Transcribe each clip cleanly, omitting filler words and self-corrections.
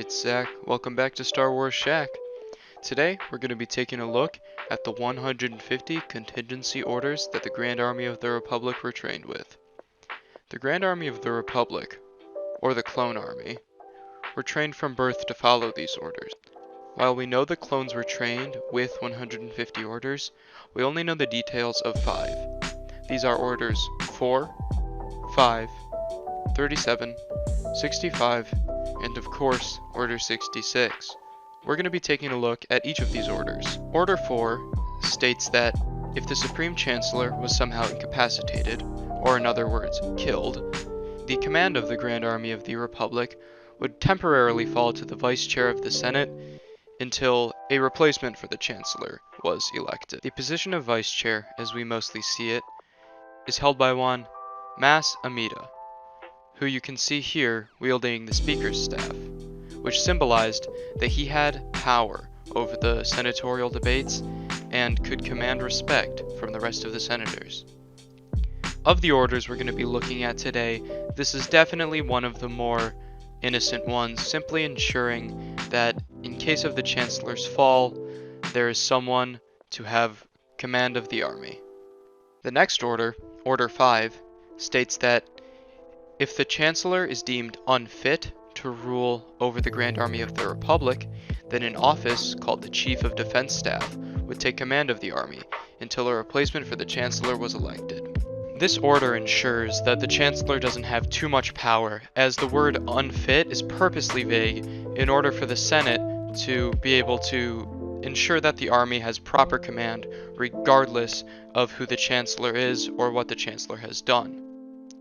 it's Zach. Welcome back to Star Wars Shack. Today, we're going to be taking a look at the 150 contingency orders that the Grand Army of the Republic were trained with. The Grand Army of the Republic, or the Clone Army, were trained from birth to follow these orders. While we know the clones were trained with 150 orders, we only know the details of 5. These are orders 4, 5, 37, 65, and of course, Order 66. We're going to be taking a look at each of these orders. Order 4 states that if the Supreme Chancellor was somehow incapacitated, or in other words, killed, the command of the Grand Army of the Republic would temporarily fall to the Vice Chair of the Senate until a replacement for the Chancellor was elected. The position of Vice Chair, as we mostly see it, is held by one Mas Amedda, who you can see here wielding the Speaker's staff, which symbolized that he had power over the senatorial debates and could command respect from the rest of the senators. Of the orders we're going to be looking at today, this is definitely one of the more innocent ones, simply ensuring that in case of the Chancellor's fall, there is someone to have command of the army. The next order, Order 5, states that if the Chancellor is deemed unfit to rule over the Grand Army of the Republic, then an office called the Chief of Defense Staff would take command of the army until a replacement for the Chancellor was elected. This order ensures that the Chancellor doesn't have too much power, as the word unfit is purposely vague in order for the Senate to be able to ensure that the army has proper command regardless of who the Chancellor is or what the Chancellor has done.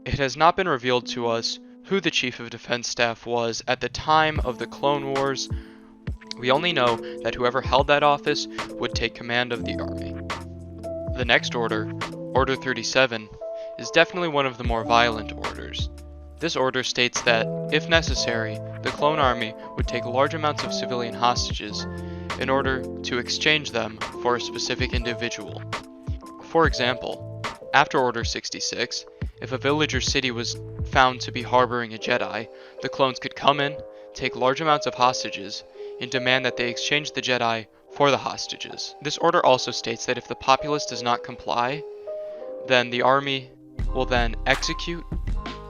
It has not been revealed to us who the Chief of Defense Staff was at the time of the Clone Wars. We only know that whoever held that office would take command of the army. The next order, Order 37, is definitely one of the more violent orders. This order states that, if necessary, the Clone Army would take large amounts of civilian hostages in order to exchange them for a specific individual. For example, after Order 66, if a village or city was found to be harboring a Jedi, the clones could come in, take large amounts of hostages, and demand that they exchange the Jedi for the hostages. This order also states that if the populace does not comply, then the army will then execute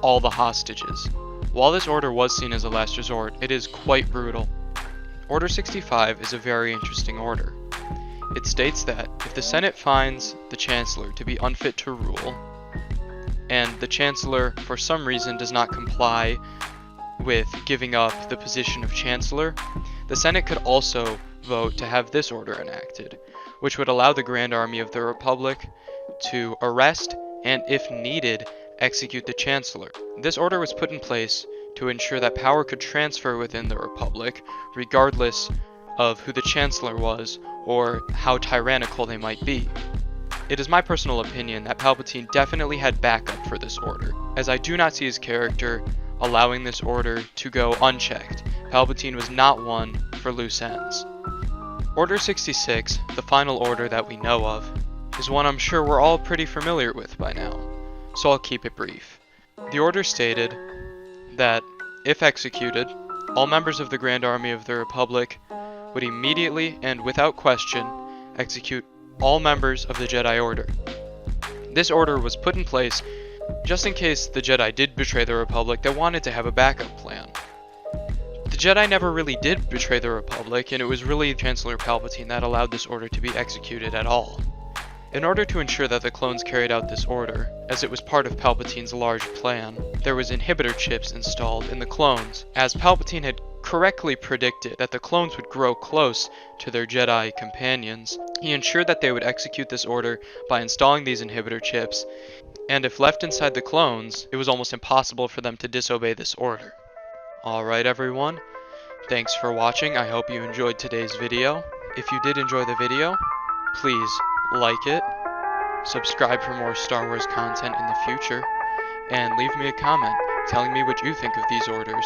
all the hostages. While this order was seen as a last resort, it is quite brutal. Order 65 is a very interesting order. It states that if the Senate finds the Chancellor to be unfit to rule, and the Chancellor for some reason does not comply with giving up the position of Chancellor, the Senate could also vote to have this order enacted, which would allow the Grand Army of the Republic to arrest and, if needed, execute the Chancellor. This order was put in place to ensure that power could transfer within the Republic, regardless of who the Chancellor was or how tyrannical they might be. It is my personal opinion that Palpatine definitely had backup for this order, as I do not see his character allowing this order to go unchecked. Palpatine was not one for loose ends. Order 66, the final order that we know of, is one I'm sure we're all pretty familiar with by now, so I'll keep it brief. The order stated that, if executed, all members of the Grand Army of the Republic would immediately and without question execute all members of the Jedi Order. This order was put in place just in case the Jedi did betray the Republic. They wanted to have a backup plan. The Jedi never really did betray the Republic, and it was really Chancellor Palpatine that allowed this order to be executed at all. In order to ensure that the clones carried out this order, as it was part of Palpatine's large plan, there was inhibitor chips installed in the clones, as Palpatine had correctly predicted that the clones would grow close to their Jedi companions. He ensured that they would execute this order by installing these inhibitor chips, and if left inside the clones, it was almost impossible for them to disobey this order. Alright everyone, thanks for watching. I hope you enjoyed today's video. If you did enjoy the video, please like it, subscribe for more Star Wars content in the future, and leave me a comment telling me what you think of these orders